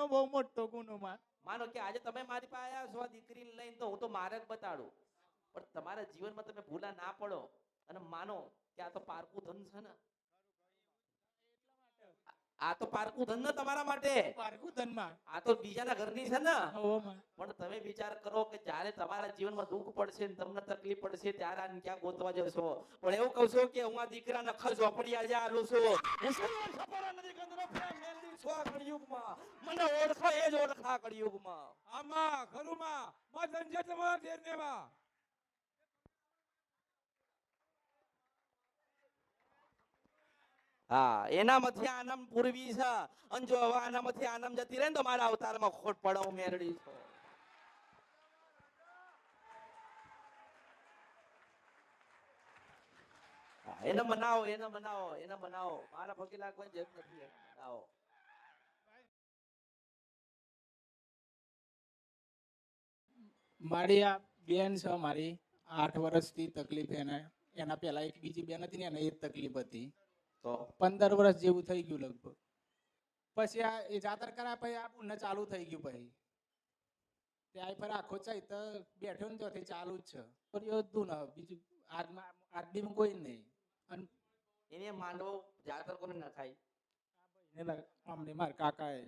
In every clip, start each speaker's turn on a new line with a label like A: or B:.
A: એનો બહુ મોટો ગુનો માં.
B: માનો કે આજે તમે મારી પાસે આવ્યા છો આ દીકરીને લઈને, તો હું તો મારે જ બતાડું, પણ તમારા જીવનમાં તમે ભૂલા ના પડો અને માનો કે આ તો પારકું ધન છે ને, આ તો પારકું ધન ને તમારા માટે,
A: પારકું ધનમાં.
B: આ તો બીજાના ઘરની છે ને.
A: હોવ માં.
B: પણ તમે વિચાર કરો કે જ્યારે તમારા જીવનમાં દુઃખ પડશે ને તમને તકલીફ પડશે ત્યારે આને ક્યાં ગોતવા જશો. પણ એવું કહું છું કે હું આ દીકરાને ખર્ચ ઝોપડી આજે આલું છું. હું સર્વ સફળ નથી કંદરો પ્રેમ મેલડી છું આ કળિયુગમાં. મને ઓળખો એ જ ઓળખા કળિયુગમાં.
C: આમાં ખરુમાં માં ધનજે તમારા દેરનેવા.
B: હા, એનામાંથી આનંદ પૂરવી છે. અને જો હવે આનામાંથી આનંદ જતી રહે ને તો મારા અવતારમાં ખોટ પડો મેરડી છો. એને બનાવો, એને બનાવો, એને બનાવો. મારા પગે લાગવાની જરૂર નથી, એને બનાવો.
A: મારી આ બેન છે, મારી 8 વર્ષથી તકલીફ એને. એના પહેલા એક બીજી બેન હતી ને એને એ જ તકલીફ હતી.
B: તો
A: 15 વર્ષ જેવું થઈ ગયું લગભગ. પછી આ એ જાતર કરાયા પછી આ પુણ્ય ચાલુ થઈ ગયું. પછી ત્યાં પર આખો ચૈત બેઠો ને ત્યાંથી ચાલુ જ છે. પણ એવું હતું ને બીજું આદમી કોઈ નહીં. અને
B: એને માંડવો જાતર કોને નખાય?
A: અમને મારા કાકાએ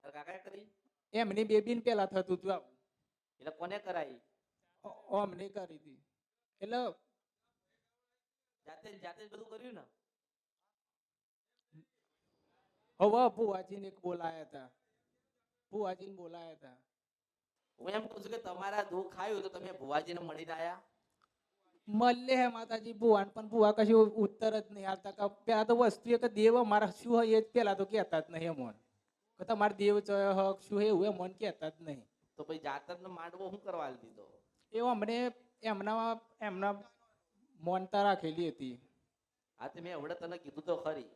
B: તારા કાકાએ કરી?
A: એમની બેબીને પેલા થતું હતું આવું.
B: એટલે કોને કરાઈ?
A: અમને કરી હતી. એટલે
B: જાતે જાતે જ બધું કર્યું ને?
A: હવે ભુવાજીને એક બોલાયા હતા. ભુવાજીને બોલાયા હતા.
B: હું એમ કહું છું કે તમારા દુઃખ આવ્યું તો તમે ભુવાજીને મળીને આયા?
A: મળે હે માતાજી ભુવાન, પણ ભુવા કશું ઉત્તર જ નહીં આવતા. પેલા તો વસ્તુ કે દેવ અમારા શું હોય એ પેલા તો કહેતા જ નહીં. એમ કે તમારે દેવ હક શું એવું એમ મન કહેતા જ નહીં.
B: તો પછી જાતરનો માંડવો શું કરવા દીધો?
A: એવું અમને એમના મોનતા રાખેલી હતી.
B: આ તે મેં હમણાં તને કીધું તો ખરી.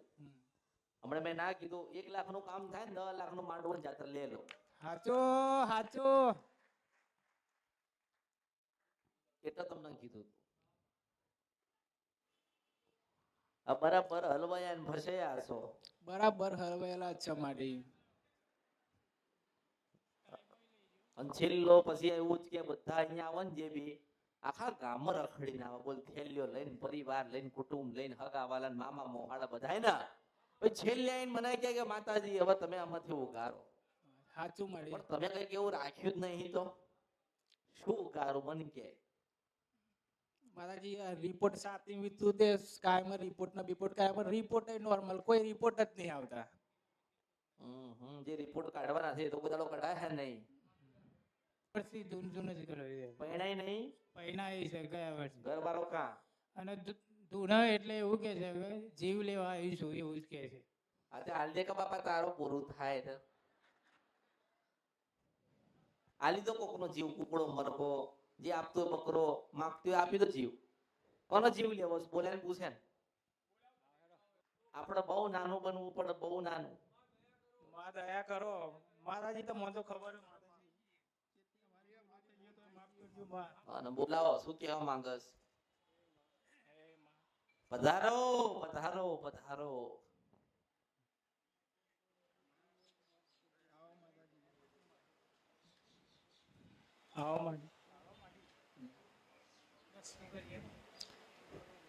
B: હમણાં મેં ના કીધું 1 લાખ નું કામ થાય ને 10 લાખ નું માંડવો જાતર લે લો.
A: હાચો હાચો.
B: એટલે તમને કીધું. આ બરાબર હલવાયા ને ભસાયા છો.
A: બરાબર હરવેલા છે મારી.
B: અને છેલ્લો પછી એવું જ કે બધા અહીંયા આવે ને જે બી આખા ગામમાં રખડીને આવે. બોલ થેલીઓ લઈને, પરિવાર લઈને, કુટુંબ લઈને, હગા વાલા મામા મોહાડા બધા ને પછી છેલ્લે આવીને મને કહે કે માતાજી હવે તમે આમાંથી ઉગારો.
A: સાચું મળી.
B: પણ તમે કઈક એવું રાખ્યું જ નહીં તો શું ઉગારું મને કે?
A: માતાજી રિપોર્ટ સાથે વીતું તે કાયમાં રિપોર્ટ ના રિપોર્ટ કાયમાં રિપોર્ટ નોર્મલ કોઈ રિપોર્ટ જ નહીં આવતા.
B: જે રિપોર્ટ કાઢવાના છે તો બધાનો કઢાયા નહીં.
A: વર્ષથી જૂન જ કરાવી.
B: પૈણાય નહીં?
A: પૈણા છે ગયા વર્ષ.
B: ઘરવાળો કા?
A: અને ધૂના એટલે એવું કે છે કે જીવ લેવા આવીશું એવું જ કે છે.
B: આજે હાલ દે કે બાપા તારું પૂરું થાય ને. આલી દો કોકનો જીવ, કુકડો મરકો જે આપતો બકરો માગતો આપી દો જીવ. કોનો જીવ લેવો બોલે ને પૂછે ને. આપણે બહુ નાનું બનવું પડે, બહુ નાનું.
A: માં દયા કરો માતાજી, તો મને તો ખબર
B: અને બોલાવો શું કહેવા માંગસ? પધારો પધારો પધારો.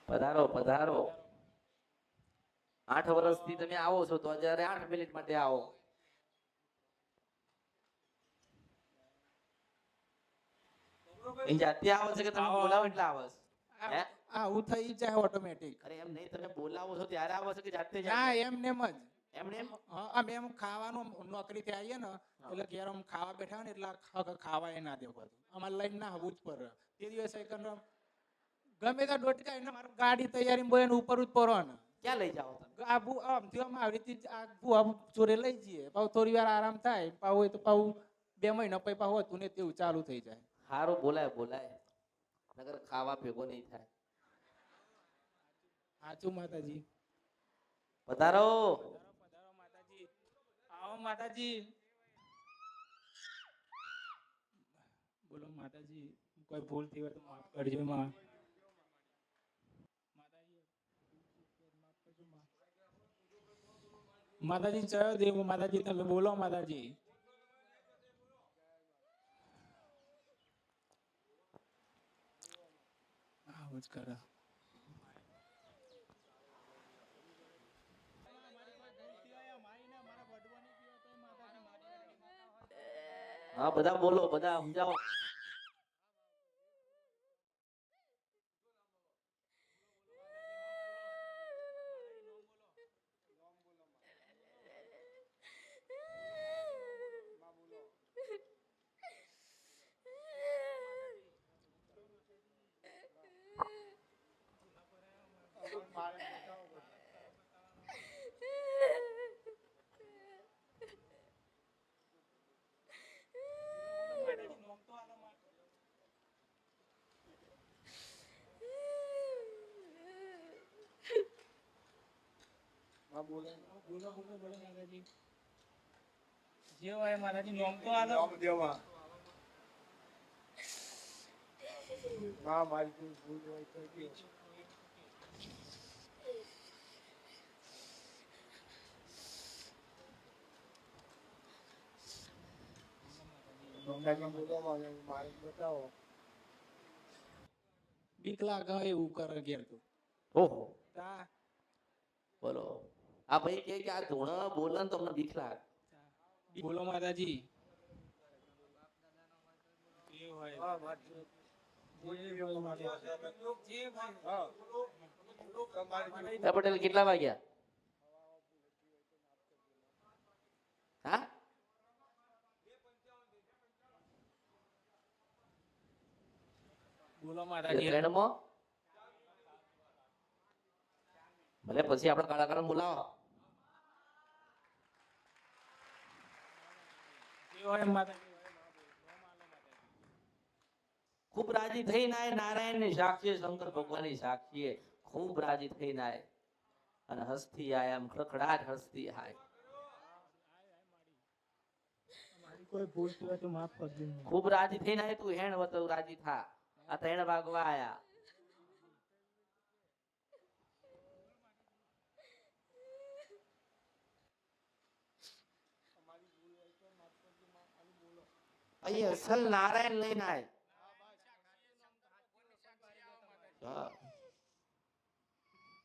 B: પધારો પધારો. 8 વર્ષથી તમે આવો છો તો જ્યારે 8 મિનિટ માટે આવો. એ જાતે આવો છે કે તમે બોલાવો એટલે આવો છો? હે
A: આવું થઈ જાય ઓટોમેટિક.
B: અરે એમ નહીં, તમે બોલાવો છો ત્યારે આવો છો કે જાતે જ?
A: ના એમને જ.
B: એમને એમ?
A: અમે એમ ખાવાનું નોકરી થી આવીએ ને એટલે ઘેર આમ ખાવા બેઠા ને એટલે ખાવા એ ના દે બધું. અમારે લઈને ના આવવું જ પડે. તે દિવસે ગમે ત્યાં ડોટકા એને મારું ગાડી તૈયારી બોલે ઉપર જ પડવાનું.
B: ક્યાં લઈ જાઓ તમે?
A: આવી રીતે આ ચોરે લઈ જઈએ. પાછું થોડી વાર આરામ થાય. પાછું હોય તો પાછું 2 મહિના પછી પાછું હતું ને તેવું ચાલુ થઈ જાય.
B: સારું બોલાય બોલાય, નગર ખાવા ભેગો નહીં થાય.
A: સાચું માતાજી.
B: પધારો
A: પધારો માતાજી. આવો માતાજી. બોલો માતાજી, કોઈ ભૂલ થઈ હોય તો માફ કરજો માં. માતાજી ચયો દેવ માતાજી, તમે બોલો માતાજી. આવું જ કરે.
B: હા બધા બોલો, બધા સમજાવો.
A: જે હોય માતાજી નોમ તો આલો. બીક લાગે એવું કરે ઘેર તો.
B: ઓહો
A: તા
B: બોલો. આ ભાઈ કે આ ધૂણા બોલે ને તમને બીક લાગે.
A: બોલો માતાજી. જે હોય
B: એ પટેલ કેટલા વાગ્યા? હા
A: બોલો માતાજી.
B: ટ્રેનમાં ભલે પછી આપણે કલાકારો બોલાવો.
A: જે હોય માતાજી.
B: ખૂબ રાજી થઈને આય નારાયણ ની સાક્ષી, શંકર ભગવાન ની સાક્ષી, ખૂબ રાજી થઈને આય અને હસતી આય, આમ ખડખડાટ હસતી આય.
A: કોઈ ભૂલ થયો તો માફ કરજો.
B: ખૂબ રાજી થઈને આય તું હેણ વતો રાજી થા. આ ત્રણ વાગવા આયા. અહીં અસલ નારાયણ લઈને આય.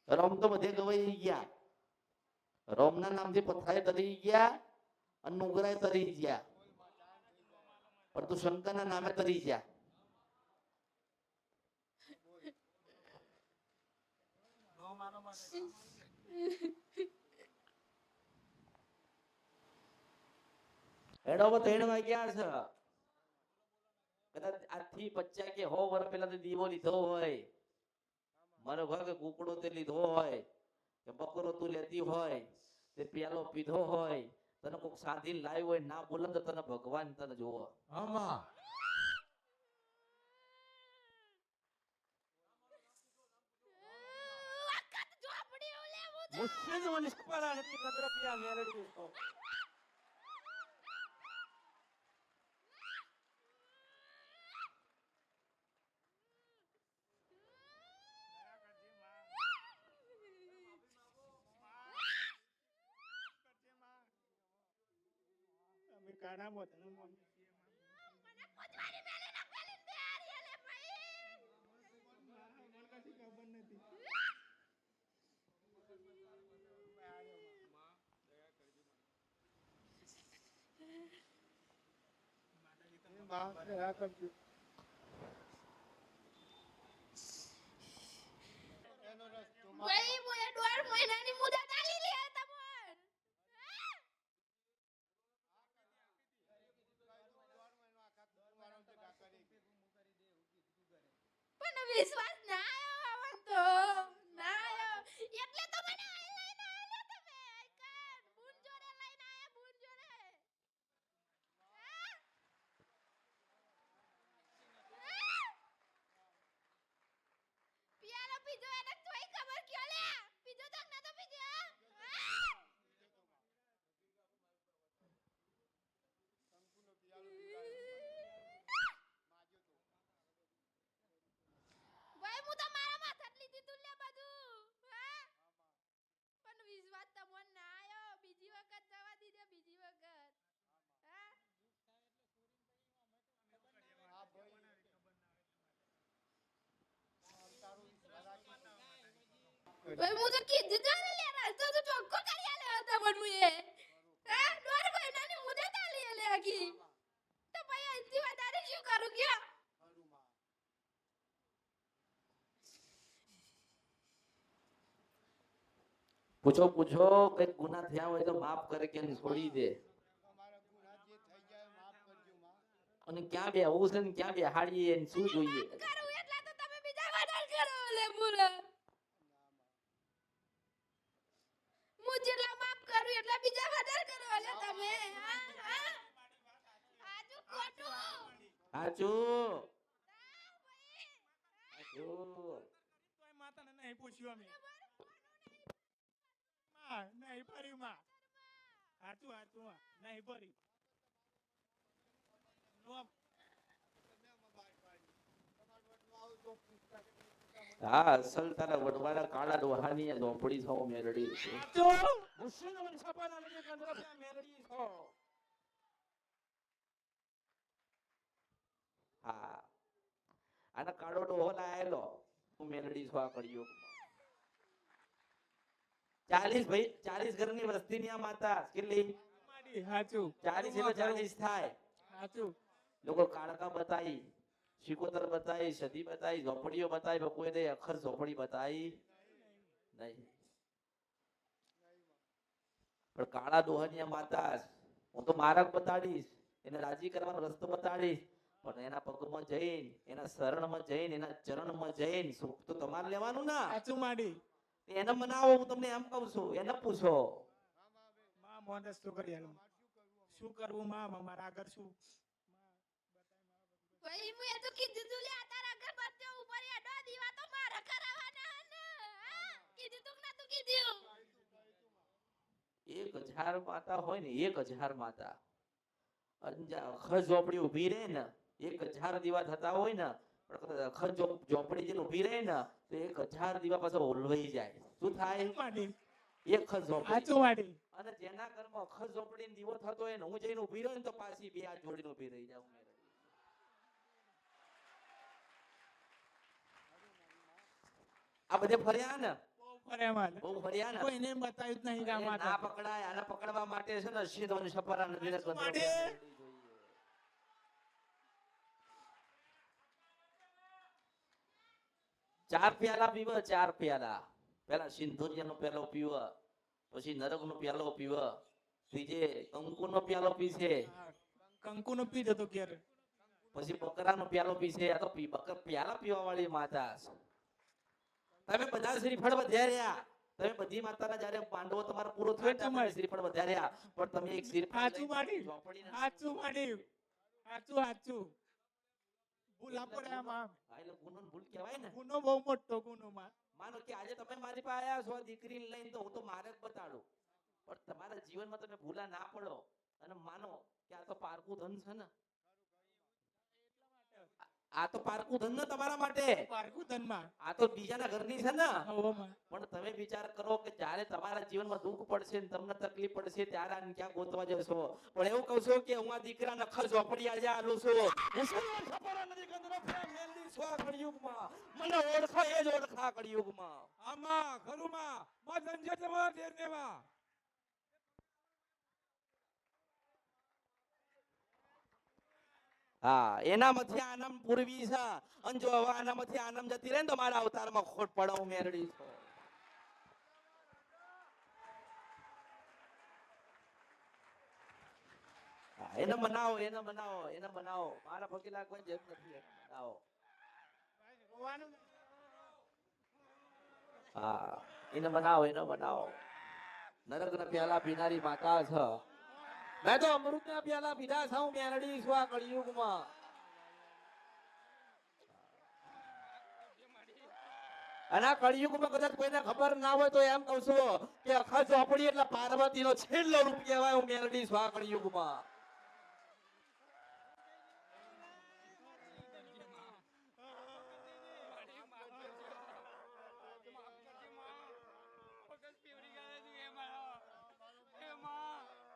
B: રોમ તો બધે ગવાઈ ગયા. રોમ ના નામથી પથરાય તરી ગયા અને નુગરાય તરી ગયા, પણ તું શંકર ના નામે તરી ગયા. હેડો 3 વાગ્યા છે. કદાચ આજથી 50 કે 100 વર્ષ પહેલા દીવો લીધો હોય, મારો ઘર કે કુકડો તે લીધો હોય, કે બકરો તું લેતી હોય, તે પ્યાલો પીધો હોય, તને કોક સાધી લાવ્યો હોય, ના બોલે તો તને ભગવાન તને જોવો.
C: આમાં
B: મુશ્કેલ મનીષ કપડા નથી કદરપિયા મેરડી તો.
A: અમે કાના મોત ન મોન મને કોચવારી મેલે ના પેલી તૈયારી આલે ભાઈ મને કશી ખબર નથી.
D: ભાઈ મોય 1.5 મહિનાની મુદત આલી લે તમોન. પણ વિશ્વાસ ના આવ્યો આવન તો ના આવ્યો એટલે તો મને આઈ લઈને આલે તમે કાન બુન જોડે લઈને આયા બુન જોડે. પિયાનો પીજો એને તોય ખબર ક્યો લે પીજો તો ન તો પીજો. ભાઈ હું તો ભાઈ હું તો કીધું તો ને લે તો ચોખ્ખો કરી આલે હતા પણ હું એ હા દોઢ મહિનાની મુદત આલી આલે આખી તો ભાઈ અહીંથી વધારે શું કરું કયો
B: પૂછો પૂછો કઈ ગુના થયા હોય તો માફ કરે કે છોડી દે અને ક્યાં બે આવું છે ને ક્યાં બે હાડીએ ને શું જોઈએ
D: કરું એટલા તો તમે બીજા વધારે કરો લે બોલે હું જેટલા માફ કરું એટલા બીજા વધારે કરો લે તમે હા હા આજુ ખોટું
B: સાચું
C: તોય માતાને નહીં પૂછ્યું અમે માં નહીં ભર્યું માં હાચું હાચું માં નહીં ભર્યું નો-
B: હા અસલ તારા વડવાડા કાળા ડોહાની આ ઝોપડી છો મેરડી છે
C: સાચું મુસ્લિમ સપાના નદી કંદરા ત્યાં મેરડી છો
B: હા આના કાળો ડોહો લાયેલો હું મેરડી છો આ કર્યો 40 ભાઈ 40 ઘરની વસ્તીની આ માતા કેટલી
C: માડી સાચું
B: 40 એટલે 40 થાય
C: સાચું
B: લોકો કાળકા બતાઈ શિકોતર બતાઈ સદી બતાઈ ઝોપડીઓ બતાઈ પણ કોઈ નહીં અખર ઝોપડી બતાઈ નહીં પણ કાળા ડોહાની આ માતા હું તો માર્ગ બતાડીશ એને રાજી કરવાનો રસ્તો બતાડીશ પણ એના પગમાં જઈને એના શરણમાં જઈને એના ચરણમાં જઈને સુખ તો તમારે લેવાનું ના
C: સાચું માડી
B: એને મનાવો હું તમને એમ કહું છું એને પૂછો
C: માં મોહનદાસ શું કરી આલું શું કરવું માં મારા આગળ શું
D: ભાઈ હું એ તો કીધું તું લે તારા આગળ બત્યો ઉપર એડો દીવા તો મારા કરાવવાના હે ને હા કીધું તું ના તું કીધું
B: 1000 માતા હોય ને 1000 માતા અખર ઝોપડી ઊભી રહે ને 1000 દીવા થતા હોય ને પણ અખર ઝોપડી જેને ઊભી રહે ને તો 1000 દીવા પાછો ઓલવાઈ જાય શું થાય
C: માડી
B: એક અખર ઝોપડી
C: સાચું માડી
B: અને જેના ઘરમાં અખર ઝોપડી દીવો થતો હોય ને હું જઈને ઊભી રહું ને તો પાછી બે હાથ જોડીને ઊભી રહી જાઉં આ બધે ફર્યા ને
C: બહુ ફરે માલ
B: બહુ ફર્યા ને
C: કોઈને બતાવ્યું જ નહીં કે આ
B: ના
C: માતા
B: પકડાય આને પકડવા માટે છે ને શીદોની સફરા નદીને
C: સાચું
B: કંદરો
C: માડી.
B: મેળવી જોઈએ. ચાર પ્યાલા પીવ ચાર પ્યાલા પેલા સિંધુરિયાનો પ્યાલો પીવ પછી નરકનો પ્યાલો પીવ ત્રીજે કંકુનો પ્યાલો પીશે
C: કંકુનો પી જતો ઘેર
B: પછી બકરાનો પ્યાલો પીશે આ તો પ્યાલા પીવા વાળી માતા છે. તમે બધા શ્રીફળ વધાર્યા તમે બધી માતાના જ્યારે પાંડવો તમારો પૂરો થયો ને ત્યારે તમે શ્રીફળ વધાર્યા પણ તમે એક શ્રીફળ
C: સાચું
B: લઈને
C: માડી
B: ઝોપડીને
C: સાચું માડી સાચું સાચું ભૂલા પડે આમાં
B: હા, એટલે ગુનો ને ભૂલ કહેવાય ને
C: ગુનો બહુ મોટો ગુનો માં
B: માનો કે આજે તમે મારી પાસે આયા છો દીકરીને લઈને તો હું તો મારે જ બતાડું પણ તમારા જીવનમાં તમે ભૂલા ના પડો અને માનો કે આ તો પારકું ધન છે ને આ તો પારકું ધન ને તમારા માટે
C: પારકુતનમાં
B: આ તો બીજાના ઘરની છે ને
C: હવામાં
B: પણ તમે વિચાર કરો કે જ્યારે તમારા જીવનમાં દુઃખ પડશે ને તમને તકલીફ પડશે ત્યારે આને ક્યાં ગોતવા જશો પણ એવું કહું છું કે હું આ દીકરા નખર ઝોપડી આજે આલું છું મુસલમાન સપરા નદી કંદરો પ્રેમ મેલડી સ્વા કળિયુગમાં મને ઓળખા એ જ ઓળખા કળિયુગમાં
C: આમાં ખરુમાં માં જંજટમાં દેરનેવા
B: હા એનામાંથી આનંદ પૂરવી છે અને જો હવે આનામાંથી આનંદ જતી રહે ને તો મારા અવતારમાં ખોટ પડાવ મેરડી છો હા, એને બનાવો મારા પગે લાગવાની જરૂર નથી એને બનાવો હા એને બનાવો નરક ના પ્યાલા પીનારી માતા છે મેં તો અમૃત ના પ્યાલા પીધા છે હું મેરડી છું આ કળિયુગમાં અને આ કળિયુગમાં કદાચ કોઈને ખબર ના હોય તો એમ કહું છું કે અખા ઝોપડી એટલે પાર્વતીનો છેલ્લો રૂપ કહેવાય હું મેરડી છું આ કળિયુગમાં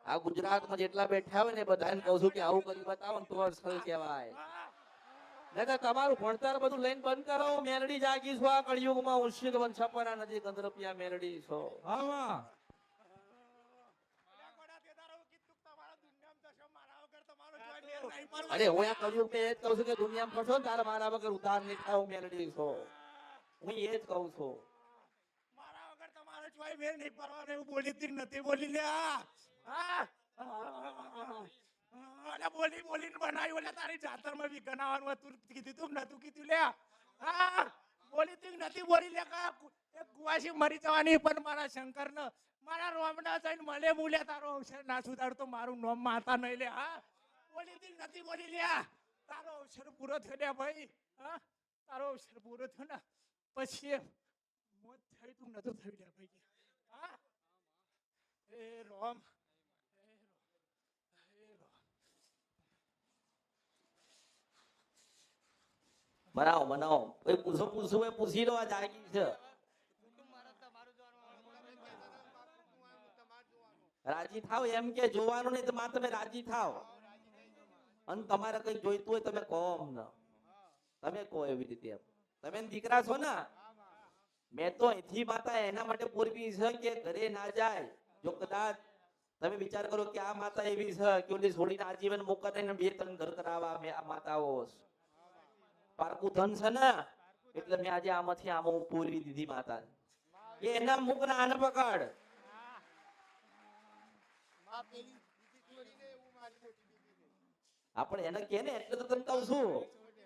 B: આ ગુજરાતમાં જેટલા બેઠા હોય ને બધાને કહું છું કે આવું કરી બતાવો ને તો અસલ કહેવાય નકર તમારું ભણતર બધું લઈને બંધ કરો. મેલડી જાગી છો આ કળિયુગમાં. ઉશિત વન છપરા નદી ગંધરપિયા મેલડી છો.
C: હા માં
B: અરે હું આ કળિયુગ ને એ જ કહું છું કે દુનિયામાં ફરશો ને તારે મારા વગર ઉધાર નહીં થાય. હું મેલડી છો. હું એ જ કહું છું.
C: મારા વગર તમારે જોઈ મેલ નહીં પરવાનો એવું બોલી તી નથી બોલી લ્યા હા અરે બોલી બોલીને બનાવી ઓલે તારી જાતરમાં બી ગણાવવાનું હતું કીધું તું નતું કીધું લ્યા હા બોલી તી નથી બોલી લે કા એક કુવાસી મરી જવાની પણ મારા શંકર ને મારા રોમના જઈને મળે મૂલે તારો અવસર ના સુધાર તો મારું નામ માતા નહીં લે હા બોલી તી નથી બોલી લ્યા તારો અવસર પૂરો થયો લે ભાઈ હા તારો અવસર પૂરો થયો ને પછી મોત થઈ તું નતું થયું લે ભાઈ હા એ રોમ
B: બનાવો બનાવો. કોઈ પૂછવું એ પૂછી લો. આ જાગી છે. રાજી થાવ એમ કે જોવાનું નહીં તો માં તમે રાજી થાવ. અને તમારે કઈ જોઈતું હોય તમે કહો અમને. તમે કહો એવી રીતે એમ. તમે દીકરા છો ને. મેં તો અહીંથી માતા એના માટે પૂરવી છે કે ઘરે ના જાય. જો કદાચ તમે વિચાર કરો કે આ માતા એવી છે કે ઓલી છોડીને આજીવન મોકલે ને 2-3 ઘર કરાવવા આ માતાઓ પારકું ધન છે ને એટલે મેં આજે આમાંથી આમાં હું પૂરવી દીધી માતા. એ એના મુખ ના આને પકડ. આપણે એને કે ને એટલે તો તને કહું છું.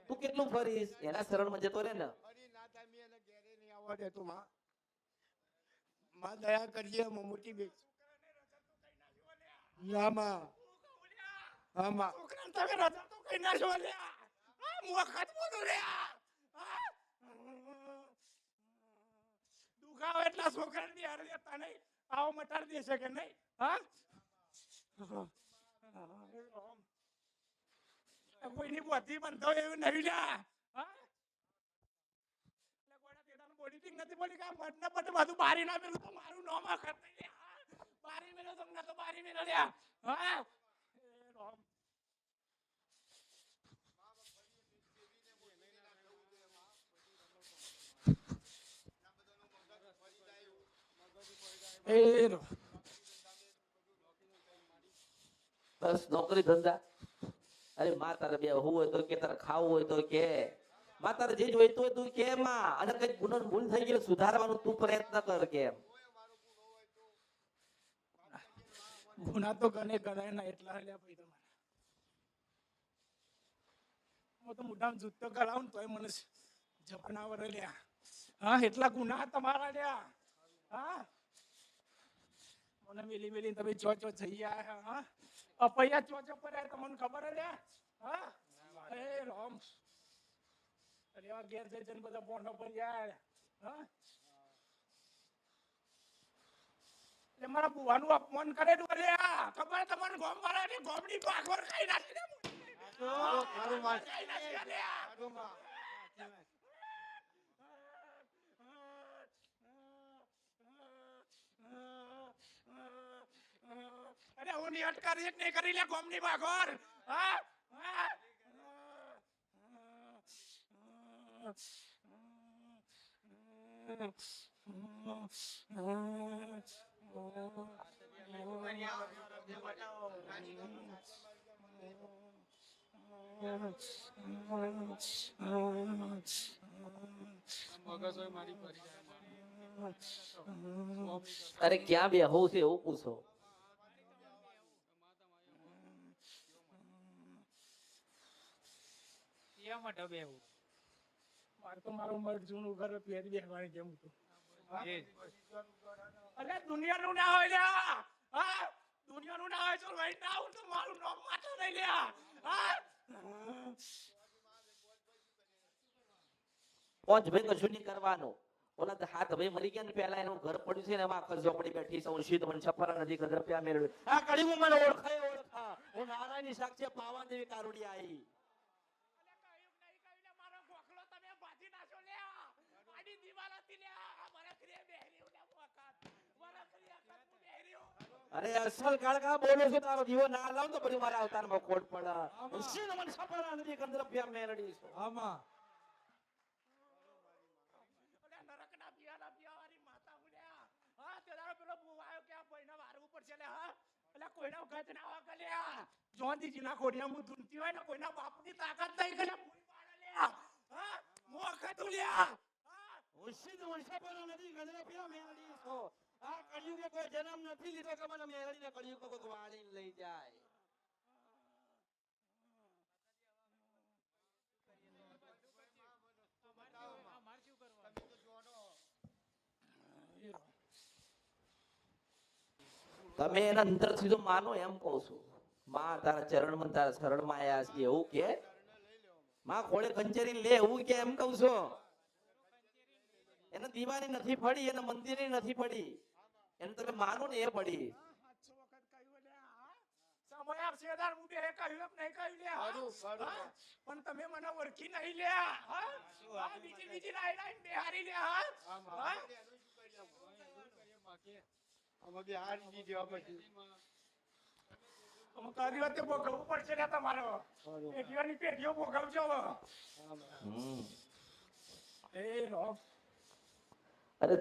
B: તું કેટલું ફરીશ એના શરણમાં જતો રહે ને.
C: માં દયા કરજે મોટી બેન ના માં હા માં છોકરાને તમે રજા તો કઈ ના છો લ્યા આ મોખત બોલું લ્યા દુખાવ એટલા છોકરાને બી હારે દેતા નહીં આવો મટાડી દેશે કે નહીં હા કોઈની બધી બંધો એવું નહીં લ્યા હા બોલી નથી બોલી કે મતને બધું બધું બારી ના મેલું તો મારું નામ આખર નહીં લ્યા બારી મેલો તમને તો બારી મેલો લ્યા હા એ રામ એ રો
B: બસ નોકરી ધંધા. અરે માં તારે બે હોવું હોય તો કે તારે ખાવું હોય તો કે માં તારે જે જોઈતું હોય તું કે માં. અને કઈ ગુનો ભૂલ થઈ ગઈ સુધારવાનું તું પ્રયત્ન કર કેમ.
C: ગુના તો ગણે ગણાય ના એટલા લ્યા ભાઈ તમારે હું તો મોઢામાં જૂતો કરાવું ને તોય મને જપના વરે લ્યા હા એટલા ગુના તમારા લ્યા હા મને મેલી મેલી તમે ચો થઈ ગયા હા અપૈયા ચો પર તમને ખબર હે લ્યા હા એ રામ અરે આ ઘેર જઈને બધા બોનો પર યાર હા એટલે મારા બુવાનું અપમાન કરેલું લ્યા ખબર તમને ગોમ વાળાની ગોમની પાખોર ખાઈ નાખી દે અરે હું ની અટકારી નહીં કરી લે ગોમની પાખોર હા
B: અરે ક્યાં બે હોવું છે એવું પૂછો.
C: મારે તો મારું મર જૂનું ઘર પહેરી બેસવાની કેમ હતું અરે દુનિયાનું ના હોય લ્યા હા દુનિયાનું ના હોય તો લઈ ના આવું તો મારું નામ માથે નહીં લ્યા હા
B: પોંચ ભાઈ કશું નહીં કરવાનું. ઓલા તો હાથ ભાઈ મરી ગયા ને પેલા એનું ઘર પડ્યું છે ને એમાં આખા ઝોપડી બેઠી છે. શીત વન છપરા નદી ગંધરપિયા મેળવી આ કળિયુગ મને ઓળખા હું નારાયણની સાક્ષી પાવા દેવી કારુડી આવી.
C: મારો ગોખલો તમે બાજી નાખો લ્યા આડી દીવાલ હતી લ્યા બરખરી બેહરી ઉડા વખત બરખરી અખત બેહરી
B: અરે અસલ કાળકા બોલો છો તારો દીવો ના લાવ તો પછી મારા અવતારમાં ખોટ પડે શિવ મન સપરા નદી કંદરપિયા મેલડી છો
E: આમાં
C: અલ્યા નરકના પિયાલા પિયાવાળી માતા ઉલ્યા. હા, તે દાડો પેલો બુવ આયો કે આ ભાઈને વારવું પડશે લે, હા. અલ્યા કોઈના વખત ના આવા કલ્યા. જોનજીજીના ખોડિયા મું ધૂનતી હોય ને કોઈના બાપની તાકાત નહીં કલ્યા ભૂઈ પાડે લ્યા. હા, મોખત ઉલ્યા. હા.
B: શિવ મન સપરા નદી કંદરપિયા મેલડી છો આ કળિયુગે કોઈ જન્મ નથી લીધો કે મને મેલડીને કળિયુગ કોઈ વાળીને લઈ જાય તમે એના અંતરથી તો માનો એમ કહું છું માં તારા ચરણમાં તારા શરણમાં આયા છે એવું કે માં ખોળે કંચેરી લે એવું કે એમ કહું છું એને દીવાની નથી પડી એને મંદિરે નથી પડી એને તમે માનો ને એ પડી
C: 700 વખત કહ્યું લ્યા, હા. સમય આવશે તાર હું બે કહ્યું એમ નહીં કહ્યું લ્યા, હા. હા, પણ તમે મને ઓળખી નહીં લ્યા, હા. હા, બીજી લાઈ લાઈન બેહારી લ્યા, હા. હા. અમુક આ દિવસે ભોગવવું પડશે ને તમારો. પેઢીઓની પેઢીઓ ભોગવજો હવે. એ રોમ.
B: અરે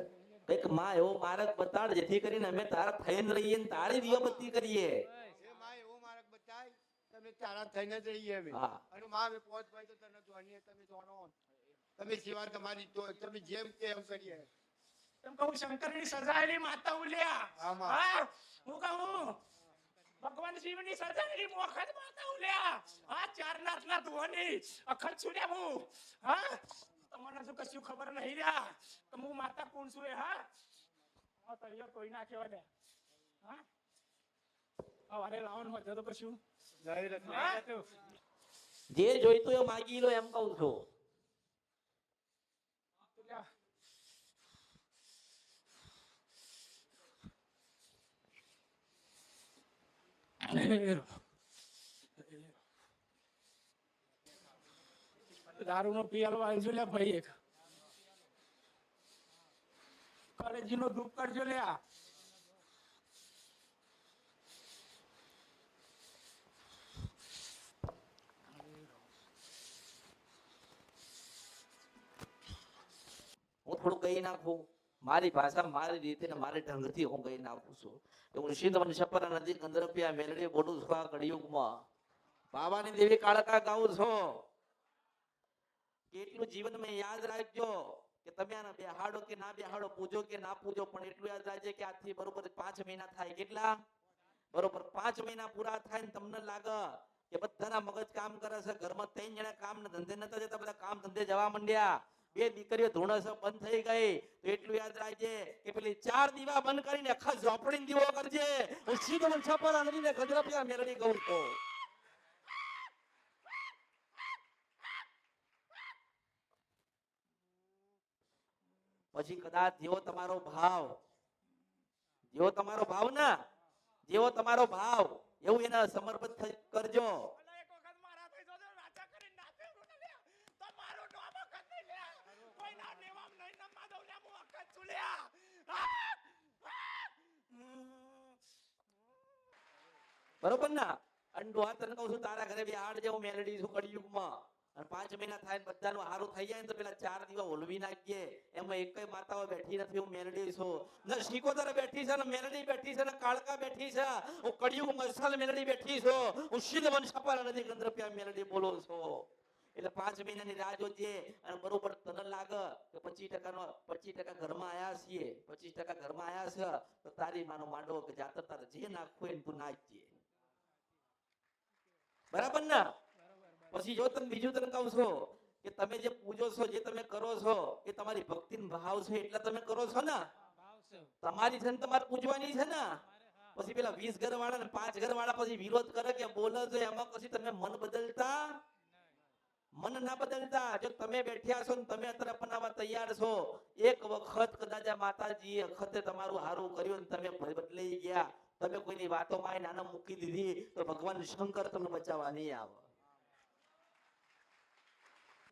B: કઈક માં એવો માર્ગ બતાડ જેથી કરીને અમે તારા થઈને રહીએ ને તારી દીવાબત્તી કરીએ
E: એ માં એવો માર્ગ બતાય તમે તારા થઈને જ રહીએ અમે
B: હા.
E: અને માં અમે પહોંચ ભાઈ તો તને જોણીએ તમે જોણો તમે સેવા તમારી તો તમે જેમ કે એમ કરીએ
C: એમ કહું શંકરની સજાયેલી માતા ઉલ્યા.
E: આમાં.
C: હા, હું કહું ભગવાન શિવની સજાયેલી મોખત માતા ઉલ્યા. હા, ચાર નાથના ધોની અખત છુલ્યા હું. હા, તમને શું કશું ખબર નહીં રહ્યા કે હું માતા કોણ છું એ, હા. હા, તળિયો કોઈ ના કહેવાય લે. હા, સવારે લાવવાનું હોય તો કશું. હા.
B: જે જોઈતું એ માગી લો એમ કહું છું
C: ઉલ્યા. દારૂ નો પિયાલો આવજો લે ભાઈ એક કલેજી નો ધૂપ કરજો લે આ.
B: હું થોડું કહી નાખું મારી ભાષા મારી રીતે ને મારી ઢંગથી હું કહી નાખું છું કે હું સિંધવન છપરા નદી કંદરપિયા મેલડી બોલું છું આ કળિયુગમાં બાબાની દેવી કાળકા ગાઉં છું કેટલું જીવનમાં યાદ રાખજો કે તમે આને બેહાડો કે ના બેહાડો પૂજો કે ના પૂજો પણ એટલું યાદ રાખજે કે આજથી બરોબર 5 મહિના થાય કેટલા બરોબર 5 મહિના પૂરા થાય ને તમને લાગે કે બધાના મગજ કામ કરે છે ઘરમાં 3 જણા કામ ને ધંધે નતા જતા બધા કામ ધંધે જવા માંડ્યા બે દીકરીઓ ધૂણસ બંધ થઈ ગઈ તો એટલું યાદ રાખજે કે પેલી 4 દીવા બંધ કરીને આખા ઝોપડીને દીવો કરજે હું સીધો મન છપરા નદીને ગજરાપિયા મેલડી કહું છું પછી કદાચ જેવો તમારો ભાવ ને જેવો તમારો ભાવ એવું એને સમર્પિત કરજો
C: અલા એક વખત મારા થઈ જોજો રાજા કરીને નાચે રોટે લે તો મારો નામ વખત નહીં લે કોઈ ના નેવામ નહીં નમવા દઉં લે હું વખત છું લે.
B: બરોબર ને અંડો આ તને કહું છું તારા ઘરે બિહાડ જેવું મેલડી છું કળિયુગમાં અને 5 મહિના થાય ને બધાનું હારું થઈ જાય ને તો પેલા 4 દીવા ઓલવી નાખીએ એમાં એકય માતાઓ બેઠી નથી હું મેલડી છું ને શીકોતર બેઠી છે ને મેલડી બેઠી છે ને કાળકા બેઠી છે હું કળિયુગમાં અસલ મેલડી બેઠી છું હું સિદ્ધવન છપરા નદી કંદરપિયા મેલડી બોલું છું એટલે 5 મહિનાની રાહ જોજે અને બરોબર તને લાગે કે 25% ઘરમાં આયા છીએ 25% ઘરમાં આયા છે તો તારી માનો માંડો કે જાતર તારે જે નાખવું હોય ને તું નાખજે બરાબર ને પછી જો તમે બીજું તને કહું છો કે તમે જે પૂજો છો જે તમે કરો છો એ તમારી ભક્તિનો ભાવ છે એટલે તમે કરો છો ને તમારી છે ને તમારે પૂજવાની છે ને પછી પેલા 20 ઘર વાળા ને 5 ઘર વાળા પછી વિરોધ કરે કે બોલે છે એમાં પછી તમે મન બદલતા મન ના બદલતા જો તમે બેઠ્યા છો ને તમે અત્યારે બનાવવા તૈયાર છો એક વખત કદાચ આ માતાજીએ વખતે તમારું હારું કર્યું ને તમે બદલાઈ ગયા તમે કોઈની વાતોમાં નાના મૂકી દીધી તો ભગવાન શંકર તમને બચાવવા નહીં આવે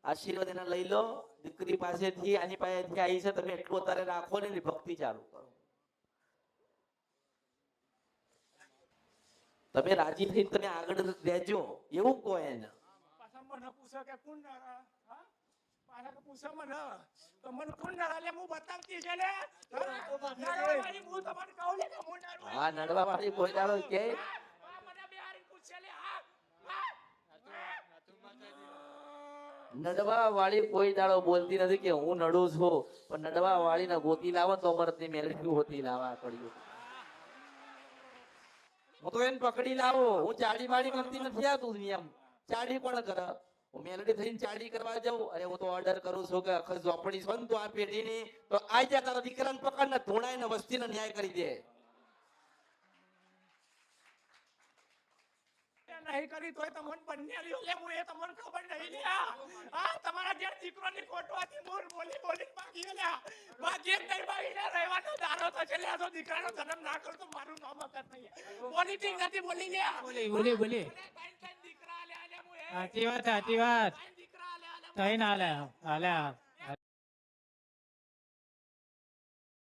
B: આશીર્વાદ એના લઈ લો દીકરી પાસેથી આની પાસેથી આવી છે તમે એટલું અત્યારે રાખો ને એની ભક્તિ ચાલુ કરો તમે રાજી થઈને તમે આગળ રહેજો એવું કહો એને.
C: પાછા મને પૂછે કે કોણ નરા હા પાછા કે પૂછે મને તો મને કોણ નરા લે હું બતાવતી છે લે નરવાળી હું તમને કહું લે કે હું નરવા
B: હા નડવા વાળી કોઈ દાડો કે
C: મને બિહારી પૂછે લે હા
B: નડવા વાળી કોઈ દાડો બોલતી નથી કે હું નડું છું, પણ નડવા વાળી ને ગોતી લાવો તો મરતી મેલડી હોતી લાવા પડ્યું. હું તો એને પકડી લાવો, હું ચાડી માડી કરતી નથી આ દુનિયામાં. ચાડી કોણ કરે? હું મેલડી થઈને ચાડી કરવા જાઉં. અરે હું તો ઓર્ડર કરું છું કે આખી ઝોપડી છે ને તો આ પેઢીની તો આઈ જા તારા દીકરાને પકડ ને ધોણાઈ ને વસ્તીને ન્યાય કરી દે.
C: નહીં કરી તોય તમને બંને લ્યો લે હું એ તમને ખબર નહીં લે આ તમારા જે દીકરોની ફોટો હતી મોર બોલી બોલી બાકી લે બાકી નહીં બાકી લે રહેવાનો દારો તો છે લે તો દીકરાનો જન્મ ના કર તો મારું નામ અકર નહીં બોલી ઠીક નથી બોલી લે
A: બોલી
C: દીકરા લે લે હું એ
A: સાચી વાત
C: દીકરા લે
A: કઈ ના લે હાલે